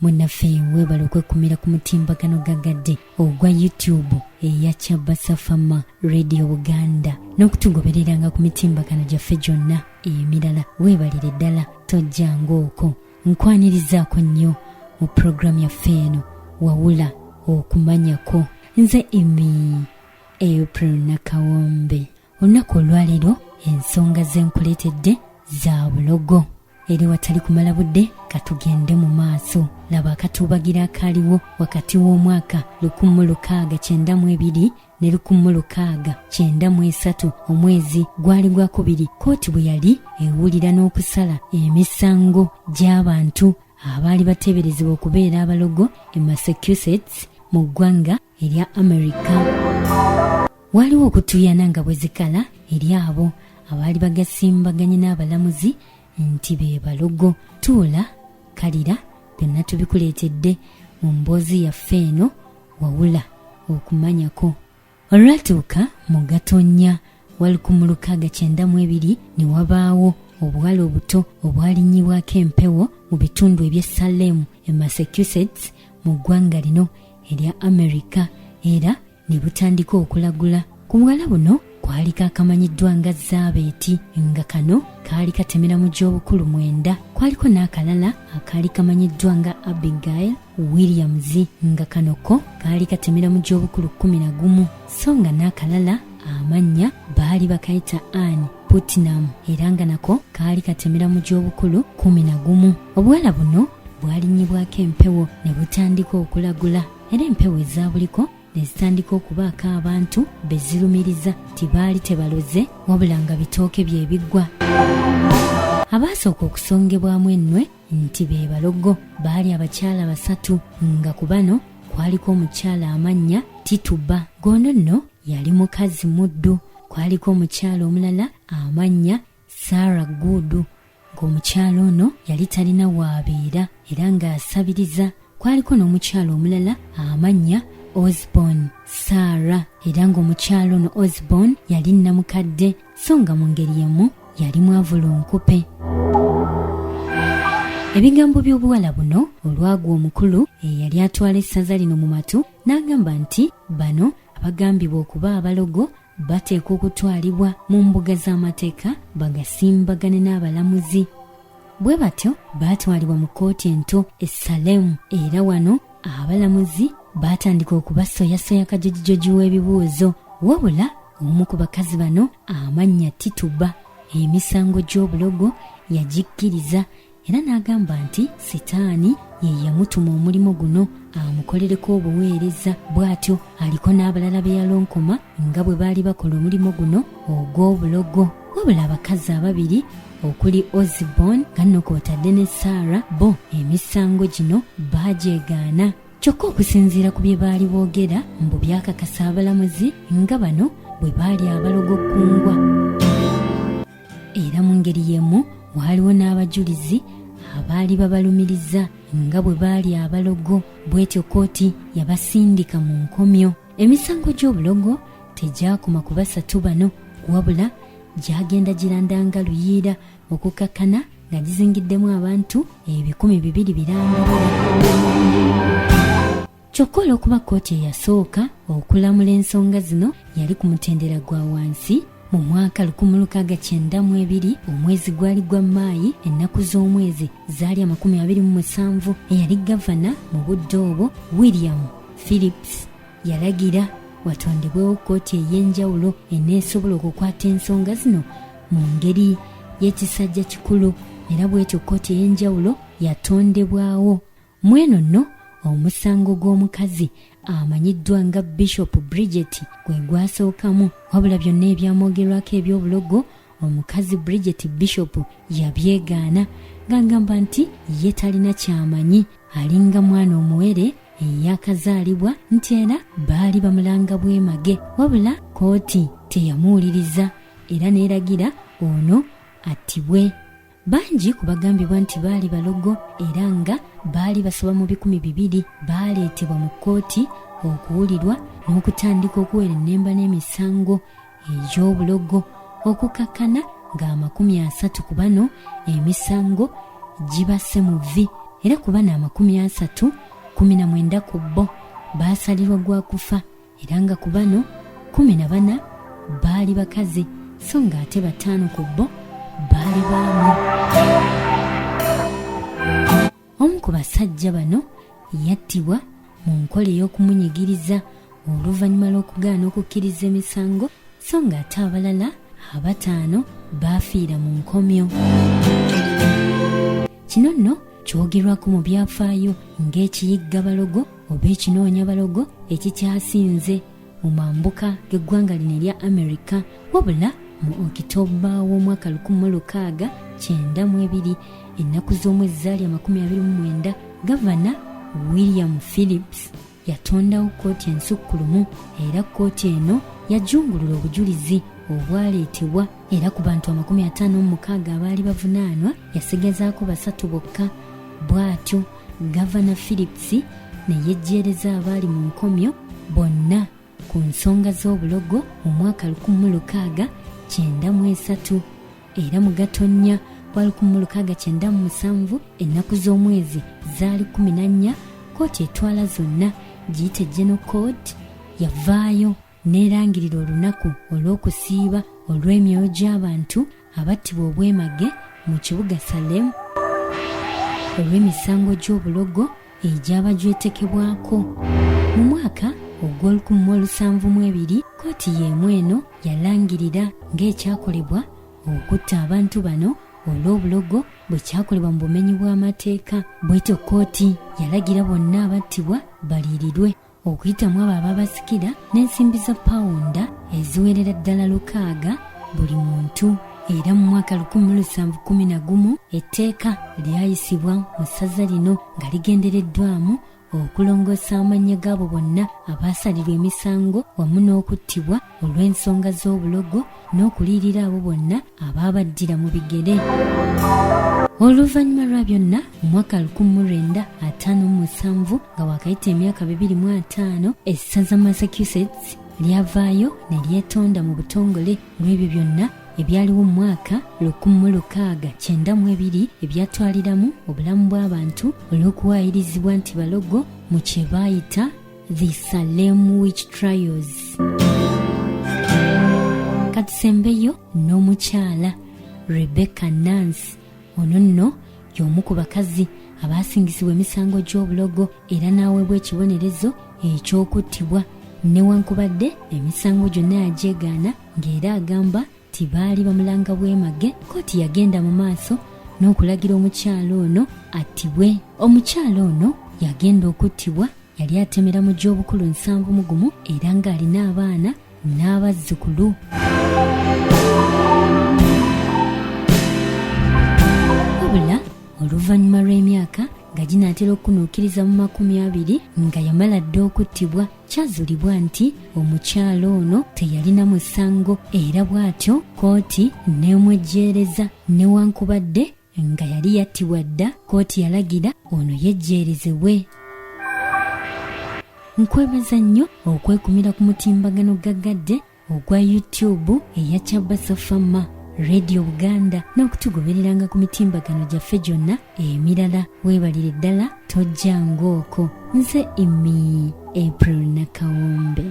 Munnaffe weebale okwekumira ku mutimbagano gagadde ogwa YouTube eya Kyabasa Fama Radio Buganda n'okutugobereranga ku mitimbagano gyaffe gyonna emirala. Weebalire ddala tojjanga okwo. Nkwanirizaako nnyo mu programu yaffe eno wawula okumanyako. Nze Emi April Nakawombe. Olunaku olwaleero ensonga ze nkuleetedde za bulogo. Eri watali kumala budde katugende mu maaso. Laba akatuubagira akaliwo wakati w'omwaka 1692 ne 1693 omwezi gwali gwa kubiri. Kooti bwe yali ewulira n'okusala emisango gy'abantu abaali bateeberezebwa okubeera abalogo e Massachusetts mu ggwanga erya America. Waliwo okutuyana nga bwe zikala eri abo abaali bagasimbaganye n'abalamuzi nti be balogo. Tuula kalira byonna tubikuleetedde mu mboozi yaffe eno wawula okumanyako. Olwatuuka mu Gatonnya 1692 ne wabaawo obuwala obuto obwalinnyibwako empewo mu bitundu eby'e Salem e Massachusetts mu ggwanga lino erya America, era ne butandika okulagula. Ku buwala buno kwaliko akamanyiddwa nga Zaabeeti, nga kano kaali katemera mu gy'obukulu 9. Kwaliko n'akalala akaali kamanyiddwa nga Abigail Williams, nga kano ko kaali katemera mu gy'obukulu 11. So nga n'akalala amannya baali bakayita Anne Putnam, era nga nako kaali katemera mu gy'obukulu 11. Obuwala buno bwalinnyibwako empewo ne butandika okulagula, era empewo ezaabuliko ne zitandika okubaako abantu bezirumiriza tibaali tebaloze wabula nga bitooke bye biggwa. Abaasooka okusongebwamu ennwe nti be balogo baali abakyala 3, nga ku bano kwaliko omukyala amannya Tituba. Gono nno yali mukazi muddu. Kwaliko omukyala omulala amannya Sarah Good, ng'omukyala ono yali talina waabeera era ng'asabiriza. Kwaliko n'omukyala omulala amannya Osborne Sarah, era ng'omukyala ono Osborne yali nnamukadde, so nga mu ngeri emu yali mwavula nkupe. Ebigambo by'obuwala buno olwagwa omukulu eyali atwala essaza lino mu matu n'agamba nti bano abagambibwa okuba abalogo bateekwa okutwalibwa mu mbuga z'amateeka bagasimbagane n'abalamuzi. Bwe batyo baatwalibwa mu kooti ento e Salem, era wano abalamuzi baatandika okubasoyasoya kajojijoji w'ebibuuzo. Wabula omu ku bakazi bano amannya Tituba emisango gy'obulogo yagikkiriza, era n'agamba nti Sitaani ye yamutuma omulimu guno amukolereko obuweereza. Bw'atyo aliko n'abalala be yalonkoma nga bwe baali bakola omulimu guno ogw'obulogo. Wabula abakazi ababiri okuli Osborne nga nno kw'otadde ne Sarah, bo emisango gino baajeegaana. Kyokka okusinziira ku bye baali boogera mbu byakakasa abalamuzi nga bano bwe baali abalogo kkungwa. Era mu ngeri y'emu waaliwo n'abajulizi abaali babalumiriza nga bwe baali abalogo. Bw'etyo kooti yabasindika mu nkomyo. Emisango gy'obulogo tegyakoma ku basatu bano, wabula gyagenda girandanga luyiira okukakkana nga gizingiddemu abantu 200 birangalala. Kyokka olw'okuba kooti eyasooka okulamula ensonga zino yali ku mutendera gwa wansi, mu mwaka 1692 omwezi gwali gwa Maayi, ennaku z'omwezi zaali 27, eyali gavana mu budde obwo William Phillips yalagira watondebwewo kooti ey'enjawulo eneesobola okukwata ensonga zino mu ngeri y'ekisajja kikulu, era bw'etyo kooti ey'enjawulo yatondebwawo. Mweno nno omusango gw'omukazi amanyiddwa nga Bishop Bridget gwe gwasookamu, wabula byonna ebyamwogerwako eby'obulogo omukazi Bridget Bishop yabyegaana, ng'agamba nti ye talina kyamanyi, alinga mwana omuwere eyakazaalibwa, nti era baali bamulanga bwemage. Wabula kooti teyamuwuliriza era neeragira ono attibwe. Bangi ku bagambibwa nti baali balogo era nga baali basoba mu 200 baaleetebwa mu kooti okuwulirwa n'okutandika okuwera ennemba n'emisango egy'obulogo okukakkana nga 30 ku bano emisango gibasse mu vvi, era ku bano 30, 19 ku bo baasalirwa gwa kufa era nga ku bano 14 baali bakazi so nga ate 5 ku bo baali baamu. Omu ku basajja bano yattibwa mu nkola ey'okumunyigiriza oluvannyuma lw'okugaana okukkiriza emisango so nga ate abalala 5 baafiira mu nkomyo. Kino nno kyogerwako mu byafaayo ng'ekiyigga balogo oba ekinoonya balogo ekikyasinze mu mambuka g'eggwanga lino erya Amerika, wabula mu Okitoba w'omwaka 1692 ennaku z'omwezi zaali 29, Gavana William Phillips yatondawo kkooti ensukkulumu era kkooti eno yajungulula obujulizi obwaleetebwa era ku bantu 56 abaali bavunaanwa yasigazaako 3 bokka. Bw'atyo Gavana Phillips ne yejjeereza abaali mu nkomyo bonna ku nsonga z'obulogo mu mwaka 1693 era mu Gatonnya wa 1697 ennaku z'omwezi zaali 14, kkooti etwala zonna giyite General Court yavaayo n'erangirira olunaku olw'okusiiba olw'emyoyo gy'abantu abattibwa obwemage mu kibuga Salem olw'emisango gy'obulogo egyaba gyetekebwako. Mu mwaka ogw'1702 kkooti y'emu eno yalangirira ng'ekyakolebwa okutta abantu bano olw'obulogo bwe kyakolebwa mu bumenyi bw'amateeka. Bw'etyo kkooti yalagira bonna abattibwa baliirirwe okuyitamu abo ababasikira n'ensimbi za pawunda eziwerera ddala 600 buli muntu. Era mu mwaka 1711 etteeka lyayisibwa mu ssaza lino nga ligendereddwamu okulongoosa amannya g'abo bonna abaasalirwa emisango wamu n'okuttibwa olw'ensonga z'obulogo n'okuliirira abo bonna abaabaddira mu bigere. Oluvannyuma lwa byonna mu mwaka 1957 nga waakayita emyaka 25 essaza Massachusetts lyavaayo ne lyetonda mu butongole lw'ebyo byonna ebyaliwo mu mwaka 1692 ebyatwaliramu obulamu bw'abantu olw'okuwaayirizibwa nti balogo mu kye baayita the Salem Witch Trials. Katusembeyo n'omukyala Rebecca Nance. Ono nno y'omu ku bakazi abaasingisibwa emisango gy'obulogo era n'aweebwa ekibonerezo eky'okuttibwa newankubadde emisango gyonna yagyegaana ng'era agamba tibaali bamulanga bwemage. Kkooti yagenda mu maaso n'okulagira omukyala ono attibwe. Omukyala ono yagenda okuttibwa yali atemera mu gy'obukulu 71 era ng'alina abaana n'abazzukulu. Wabula oluvannyuma lw'emyaka nga ginaatera okunuukiriza mu 20 nga yamala dda okuttibwa, kyazuulibwa nti omukyala ono teyalina musango era bw'atyo kkooti n'emwejjeereza. Newankubadde nga yali yattibwa dda, kkooti yalagira ono yejjeerezebwe. Nkwebaza nnyo okwekumira ku mutimbagano gaggadde ogwa YouTube eya Kyabasa Fama Radio Buganda n'okutugobereranga ku mitimbagano gyaffe gyonna emirala. Weebalire ddala, tojjanga okwo. Nze Imi April Nakawombe.